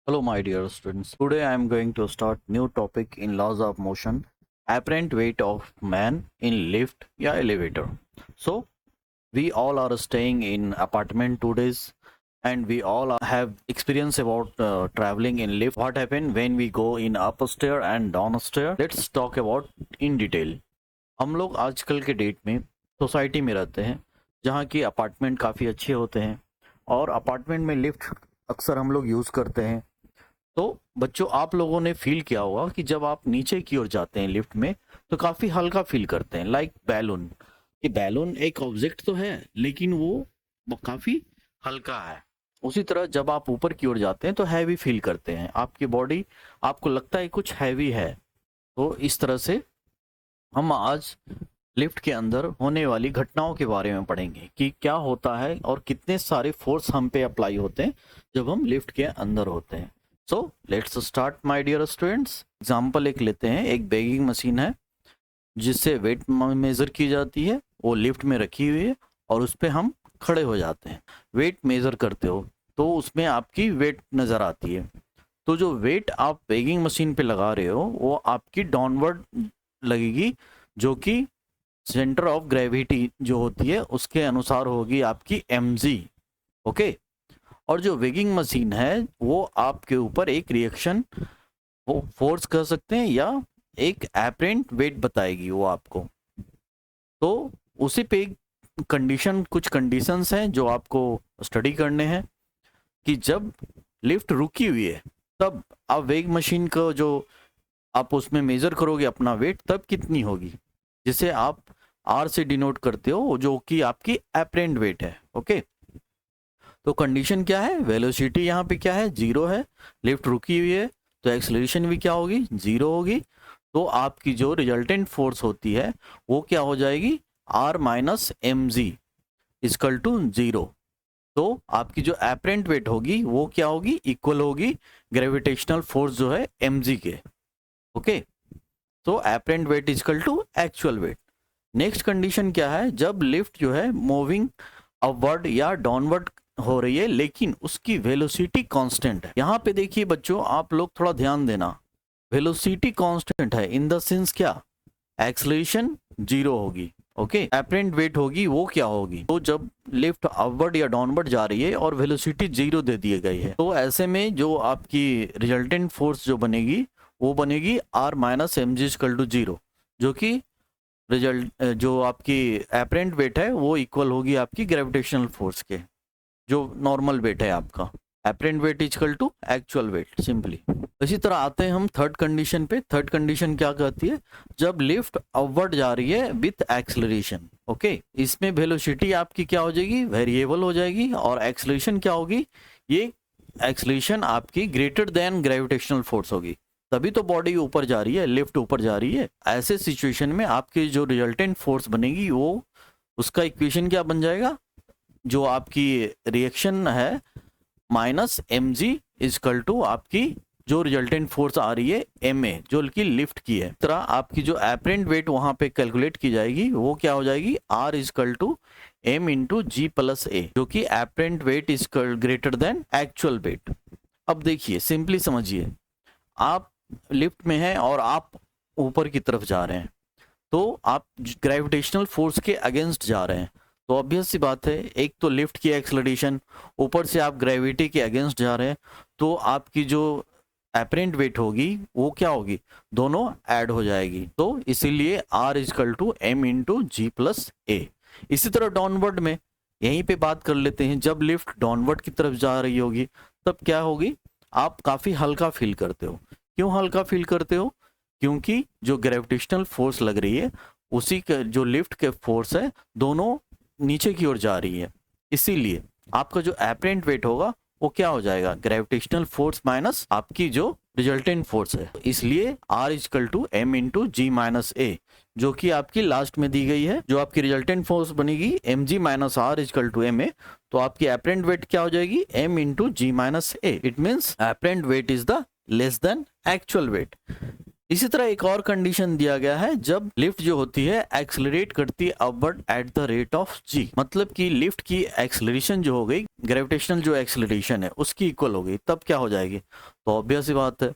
Hello, my dear students. Today I am going to start new topic in laws of motion, apparent weight of man in lift या elevator. So we all are staying in apartment 2 days, and we all have experience about traveling in lift. What happen when we go in upstairs and downstairs? Let's talk about in detail. हम लोग आजकल के date में society में रहते हैं जहाँ की अपार्टमेंट काफ़ी अच्छे होते हैं और अपार्टमेंट में लिफ्ट अक्सर हम लोग यूज़ करते हैं। तो बच्चों, आप लोगों ने फील किया होगा कि जब आप नीचे की ओर जाते हैं लिफ्ट में तो काफी हल्का फील करते हैं, लाइक बैलून। ये बैलून एक ऑब्जेक्ट तो है लेकिन वो काफी हल्का है। उसी तरह जब आप ऊपर की ओर जाते हैं तो हैवी फील करते हैं, आपकी बॉडी आपको लगता है कुछ हैवी है। तो इस तरह से हम आज लिफ्ट के अंदर होने वाली घटनाओं के बारे में पढ़ेंगे कि क्या होता है और कितने सारे फोर्स हम पे अप्लाई होते हैं जब हम लिफ्ट के अंदर होते हैं। So let's start my dear students. Example एक लेते हैं। एक बैगिंग मशीन है जिससे वेट मेजर की जाती है, वो लिफ्ट में रखी हुई है और उस पर हम खड़े हो जाते हैं। वेट मेजर करते हो तो उसमें आपकी वेट नज़र आती है। तो जो वेट आप बैगिंग मशीन पे लगा रहे हो वो आपकी डाउनवर्ड लगेगी, जो कि सेंटर ऑफ ग्रेविटी जो होती है उसके अनुसार होगी आपकी mg। ओके। और जो वेगिंग मशीन है वो आपके ऊपर एक रिएक्शन वो फोर्स कर सकते हैं या एक एपरेंट वेट बताएगी वो आपको। तो उसी पे कंडीशन, कुछ कंडीशंस हैं जो आपको स्टडी करने हैं कि जब लिफ्ट रुकी हुई है तब आप वेग मशीन को जो आप उसमें मेजर करोगे अपना वेट तब कितनी होगी, जिसे आप आर से डिनोट करते हो, जो कि आपकी एपरेंट वेट है। ओके। तो कंडीशन क्या है? वेलोसिटी यहाँ पे क्या है? 0 है। लिफ्ट रुकी हुई है तो एक्सेलरेशन भी क्या होगी? 0 होगी। तो आपकी जो रिजल्टेंट फोर्स होती है वो क्या हो जाएगी? R minus M G equal to 0। तो आपकी जो एपरेंट वेट होगी वो क्या होगी? इक्वल होगी ग्रेविटेशनल फोर्स जो है एम जी के। ओके। तो apparent weight equal to actual weight. Next condition क्या है? जब लिफ्ट जो है मूविंग अपवर्ड या डाउनवर्ड हो रही है लेकिन उसकी वेलोसिटी कांस्टेंट है। यहाँ पे देखिए बच्चों, आप लोग थोड़ा ध्यान देना। वेलोसिटी कांस्टेंट है इन द सेंस क्या? एक्सेलरेशन 0 होगी। ओके। एपरेंट वेट होगी वो क्या होगी? तो जब लिफ्ट अपवर्ड या डाउनवर्ड जा रही है और वेलोसिटी 0 दे दी गई है तो ऐसे में जो आपकी रिजल्टेंट फोर्स जो बनेगी वो बनेगी R minus M G equal to 0, जो कि रिजल्ट जो आपकी एपरेंट वेट है वो इक्वल होगी आपकी ग्रेविटेशनल फोर्स के, जो नॉर्मल वेट है आपका। Apparent weight equal to actual weight simply. इसी तरह आते हैं हम थर्ड कंडीशन पे। थर्ड कंडीशन क्या कहती है? जब लिफ्ट अपवर्ड जा रही है विथ एक्सेलरेशन। ओके। इसमें वेलोसिटी आपकी क्या हो जाएगी? वेरिएबल हो जाएगी। और एक्सेलरेशन क्या होगी? ये एक्सेलरेशन आपकी ग्रेटर देन ग्रेविटेशनल फोर्स होगी, तभी तो बॉडी ऊपर जा रही है, लिफ्ट ऊपर जा रही है। ऐसे सिचुएशन में आपकी जो रिजल्टेंट फोर्स बनेगी वो उसका इक्वेशन क्या बन जाएगा? जो आपकी रिएक्शन है minus M G equal to आपकी जो रिजल्टेंट फोर्स आ रही है एम ए, जो कि लिफ्ट की है। इस तरह आपकी जो एपरेंट वेट वहां पे कैलकुलेट की जाएगी वो क्या हो जाएगी? R is equal to M into G plus A, जो कि apparent weight is greater than actual weight. अब देखिए, सिंपली समझिए, आप लिफ्ट में हैं और आप ऊपर की तरफ जा रहे हैं तो आप ग्रेविटेशनल फोर्स के अगेंस्ट जा रहे हैं। तो ऑब्वियस सी बात है, एक तो लिफ्ट की एक्सेलरेशन, ऊपर से आप ग्रेविटी के अगेंस्ट जा रहे हैं, तो आपकी जो एपरेंट वेट होगी वो क्या होगी? दोनों ऐड हो जाएगी। तो इसीलिए R is equal to M into G plus A. इसी तरह डाउनवर्ड में यहीं पे बात कर लेते हैं। जब लिफ्ट डाउनवर्ड की तरफ जा रही होगी तब क्या होगी? आप काफ़ी हल्का फील करते हो। क्यों हल्का फील करते हो? क्योंकि जो ग्रेविटेशनल फोर्स लग रही है उसी के जो लिफ्ट के फोर्स है दोनों नीचे की ओर जा रही है। इसीलिए आपका जो एपरेंट वेट होगा वो क्या हो जाएगा? ग्रेविटेशनल फोर्स माइनस आपकी जो रिजल्टेंट फोर्स है। इसलिए R is equal to M into G minus A, जो कि आपकी लास्ट में दी गई है। जो आपकी रिजल्टेंट फोर्स बनेगी M G minus R is equal to M A, तो आपकी एपरेंट वेट क्या हो जाएगी? M into G minus A. It means apparent weight is the less than actual weight. इसी तरह एक और कंडीशन दिया गया है, जब लिफ्ट जो होती है एक्सेलरेट करती है upward at the rate of G, मतलब कि लिफ्ट की एक्सेलरेशन जो हो गई, ग्रेविटेशनल जो एक्सेलरेशन है उसकी इक्वल हो गई, तब क्या हो जाएगी? तो ऑब्वियस सी बात है,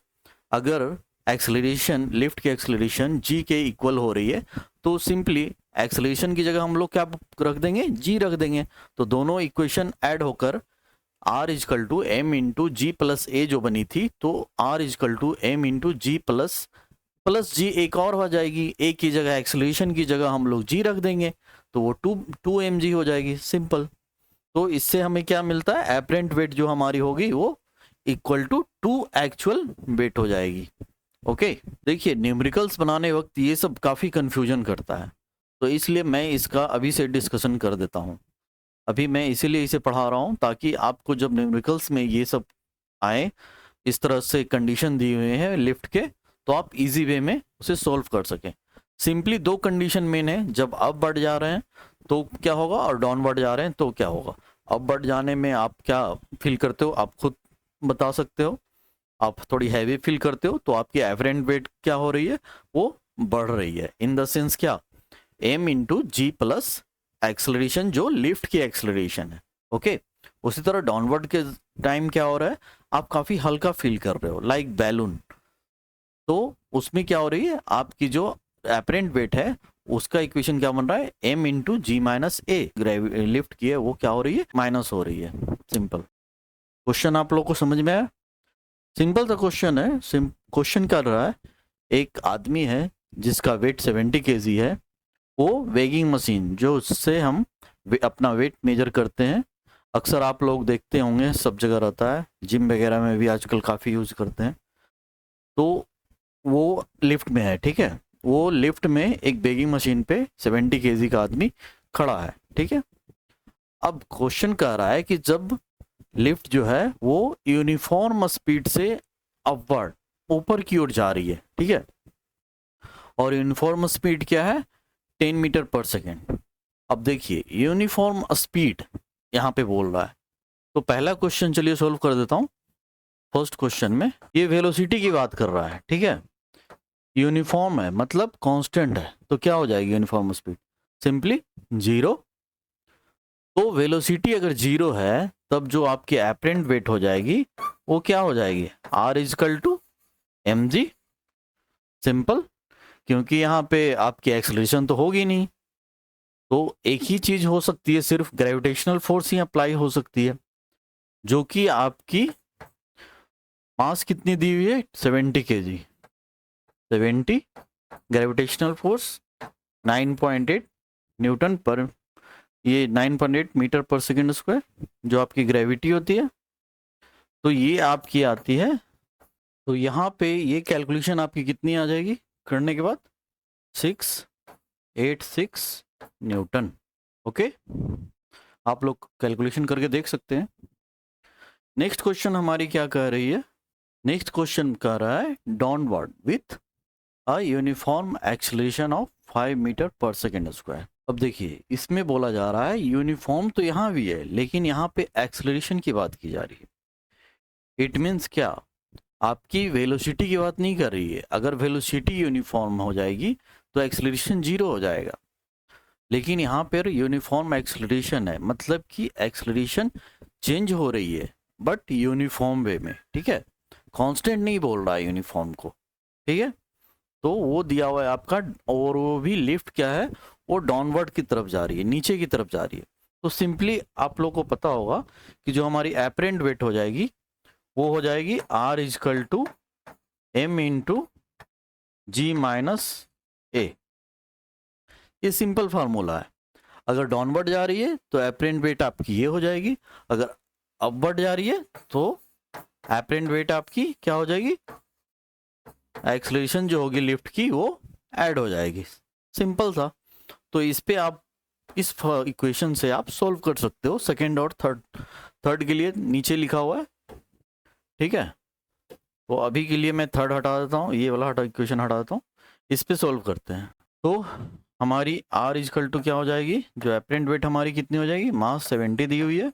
अगर एक्सेलरेशन, लिफ्ट की एक्सेलरेशन जी के इक्वल हो रही है तो सिंपली एक्सेलरेशन की जगह हम लोग क्या रख देंगे? जी रख देंगे। तो दोनों इक्वेशन ऐड होकर R is equal to M into G plus A जो बनी थी, तो R is equal to M into G plus G एक और हो जाएगी। ए की जगह, एक्सेलरेशन की जगह हम लोग जी रख देंगे, तो वो टू एम जी हो जाएगी, सिंपल। तो इससे हमें क्या मिलता है? एपरेंट वेट जो हमारी होगी वो इक्वल टू एक्चुअल वेट हो जाएगी। ओके, देखिए न्यूमेरिकल्स बनाने वक्त ये सब काफ़ी कंफ्यूजन करता है, तो इसलिए मैं इसका अभी से डिस्कशन कर देता हूँ। अभी मैं इसीलिए इसे पढ़ा रहा हूँ ताकि आपको जब न्यूमेरिकल्स में ये सब आए, इस तरह से कंडीशन दी हुई है लिफ्ट के, तो आप इजी वे में उसे सॉल्व कर सकें। सिंपली दो कंडीशन मेन है, जब अप बढ़ जा रहे हैं तो क्या होगा और डाउनवर्ड जा रहे हैं तो क्या होगा। अप बढ़ जाने में आप क्या फील करते हो, आप खुद बता सकते हो। आप थोड़ी हैवी फील करते हो तो आपकी एवरेज वेट क्या हो रही है? वो बढ़ रही है। इन द सेंस क्या? M into G plus acceleration जो लिफ्ट की एक्सलरेशन है। ओके, उसी तरह डाउनवर्ड के टाइम क्या हो रहा है? आप काफी हल्का फील कर रहे हो, लाइक बैलून। तो उसमें क्या हो रही है? आपकी जो एपरेंट वेट है उसका इक्वेशन क्या बन रहा है? एम इंटू जी माइनस ए, लिफ्ट की है वो क्या हो रही है? माइनस हो रही है। सिंपल क्वेश्चन आप लोग को समझ में आया? सिंपल सा क्वेश्चन है। क्वेश्चन कर रहा है, एक आदमी है जिसका वेट 70 केजी है, वो वेगिंग मशीन जो उससे हम अपना वेट मेजर करते हैं, अक्सर आप लोग देखते होंगे सब जगह रहता है, जिम वगैरह में भी आजकल काफ़ी यूज़ करते हैं। तो वो लिफ्ट में है, ठीक है। वो लिफ्ट में एक बेगिंग मशीन पे 70 केजी का आदमी खड़ा है, ठीक है। अब क्वेश्चन कह रहा है कि जब लिफ्ट जो है वो यूनिफॉर्म स्पीड से अपवर्ड, ऊपर की ओर जा रही है, ठीक है, और यूनिफॉर्म स्पीड क्या है? 10 मीटर पर सेकेंड। अब देखिए यूनिफॉर्म स्पीड यहाँ पे बोल रहा है, तो पहला क्वेश्चन चलिए सोल्व कर देता हूँ। फर्स्ट क्वेश्चन में ये वेलोसिटी की बात कर रहा है, ठीक है। यूनिफॉर्म है मतलब कांस्टेंट है, तो क्या हो जाएगी यूनिफॉर्म स्पीड? Simply zero. तो वेलोसिटी अगर जीरो है तब जो आपकी एपरेंट वेट हो जाएगी वो क्या हो जाएगी? R is equal to M G. Simple, क्योंकि यहाँ पे आपकी एक्सेलरेशन तो होगी नहीं, तो एक ही चीज हो सकती है, सिर्फ ग्रेविटेशनल फोर्स ही अप्लाई हो सकती है, जो कि आपकी मास कितनी दी हुई है? 70 केजी। 70 ग्रेविटेशनल फोर्स 9.8 न्यूटन पर, ये 9.8 मीटर पर सेकेंड स्क्वायर जो आपकी ग्रेविटी होती है, तो ये आपकी आती है। तो यहाँ पे ये कैलकुलेशन आपकी कितनी आ जाएगी करने के बाद? 686 न्यूटन। ओके, आप लोग कैलकुलेशन करके देख सकते हैं। नेक्स्ट क्वेश्चन हमारी क्या कह रही है? नेक्स्ट क्वेश्चन कह रहा है downward with a uniform acceleration of 5 meter per second square. अब देखिए इसमें बोला जा रहा है यूनिफॉर्म तो यहाँ भी है, लेकिन यहाँ पे एक्सेलरेशन की बात की जा रही है। इट मीन्स क्या? आपकी वेलोसिटी की बात नहीं कर रही है। अगर वेलोसिटी यूनिफॉर्म हो जाएगी तो एक्सेलरेशन जीरो हो जाएगा, लेकिन यहाँ पर यूनिफॉर्म एक्सेलरेशन है, मतलब कि एक्सेलरेशन चेंज हो रही है बट यूनिफॉर्म वे में, ठीक है। कांस्टेंट नहीं बोल रहा है यूनिफॉर्म को, ठीक है। तो वो दिया हुआ है आपका, और वो भी लिफ्ट क्या है? वो डाउनवर्ड की तरफ जा रही है, नीचे की तरफ जा रही है। तो सिंपली आप लोग को पता होगा कि जो हमारी एपरेंट वेट हो जाएगी वो हो जाएगी R is equal to M into G minus A. ये सिंपल फार्मूला है। अगर डाउनवर्ड जा रही है तो एपरेंट वेट आपकी ये हो जाएगी, अगर अपवर्ड जा रही है तो एपरेंट वेट आपकी क्या हो जाएगी? एक्सेलरेशन जो होगी लिफ्ट की वो ऐड हो जाएगी। सिंपल सा। तो इस पे आप इस इक्वेशन से आप सोल्व कर सकते हो। सेकंड और थर्ड के लिए नीचे लिखा हुआ है, ठीक है। तो अभी के लिए मैं थर्ड हटा देता हूँ, ये वाला इक्वेशन हटा देता हूँ, इस पे सोल्व करते हैं। तो हमारी आर इजकल टू क्या हो जाएगी? जो एपरेंट वेट हमारी कितनी हो जाएगी? मास 70 दी हुई है,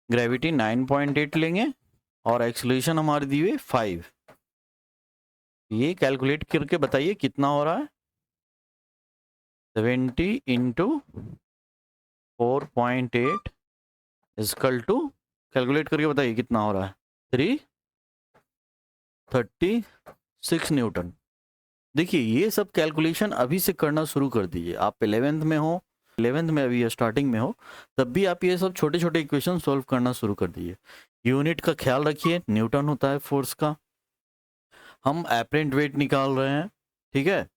ग्रेविटी 9.8 लेंगे और एक्सेलरेशन हमारी दी हुई है 5। ये कैलकुलेट करके बताइए कितना हो रहा है। 70 इंटू 4.8 इजकल टू, कैलकुलेट करके बताइए कितना हो रहा है। 336 न्यूटन। देखिए ये सब कैलकुलेशन अभी से करना शुरू कर दीजिए। आप 11th में हो, 11th में अभी स्टार्टिंग में हो, तब भी आप ये सब छोटे छोटे इक्वेशन सॉल्व करना शुरू कर दीजिए। यूनिट का ख्याल रखिए, न्यूटन होता है फोर्स का। हम एपरेंट वेट निकाल रहे हैं, ठीक है।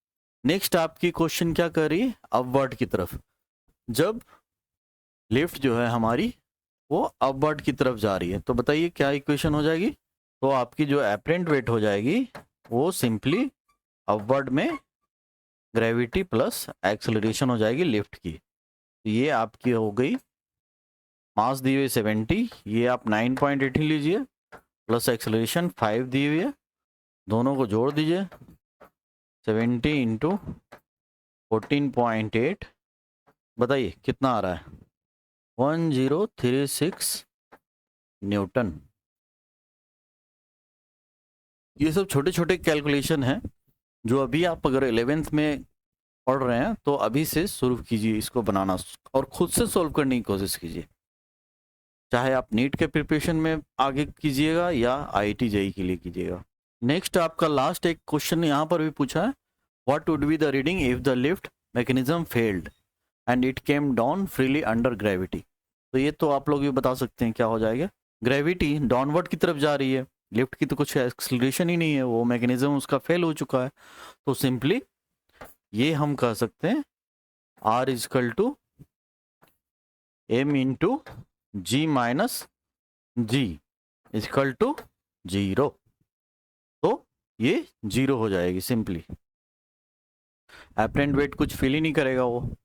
नेक्स्ट आपकी क्वेश्चन क्या कर रही है, अपवर्ड की तरफ। जब लिफ्ट जो है हमारी वो अपवर्ड की तरफ जा रही है, तो बताइए क्या इक्वेशन हो जाएगी। तो आपकी जो एपरेंट वेट हो जाएगी वो सिंपली अपवर्ड में ग्रेविटी प्लस एक्सेलरेशन हो जाएगी लिफ्ट की। तो ये आपकी हो गई, मास दी हुई 70, ये आप 9.18 लीजिए, प्लस एक्सेलरेशन 5 दी हुई है, दोनों को जोड़ दीजिए। 70 इंटू 14.8, बताइए कितना आ रहा है। 1036 न्यूटन। ये सब छोटे छोटे कैलकुलेशन हैं जो अभी आप अगर 11th में पढ़ रहे हैं तो अभी से शुरू कीजिए इसको बनाना, और खुद से सॉल्व करने की कोशिश कीजिए। चाहे आप नीट के प्रिपरेशन में आगे कीजिएगा या आईआईटी जेईई के लिए कीजिएगा। नेक्स्ट आपका लास्ट एक क्वेश्चन यहाँ पर भी पूछा है, what would be the reading if the lift mechanism failed and it came down freely under gravity. तो ये तो आप लोग भी बता सकते हैं क्या हो जाएगा। ग्रेविटी डाउनवर्ड की तरफ जा रही है, लिफ्ट की तो कुछ एक्सलरेशन ही नहीं है, वो मैकेनिज्म उसका फेल हो चुका है। तो सिंपली ये हम कह सकते हैं R equal to M into G minus G equal to 0। तो ये 0 हो जाएगी सिंपली, एपरेंट वेट कुछ फील ही नहीं करेगा वो।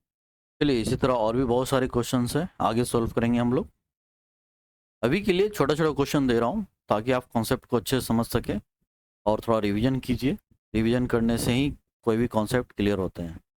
चलिए इसी तरह और भी बहुत सारे क्वेश्चंस हैं, आगे सॉल्व करेंगे हम लोग। अभी के लिए छोटा छोटा क्वेश्चन दे रहा हूँ ताकि आप कॉन्सेप्ट को अच्छे से समझ सकें, और थोड़ा रिवीजन कीजिए। रिवीजन करने से ही कोई भी कॉन्सेप्ट क्लियर होते हैं।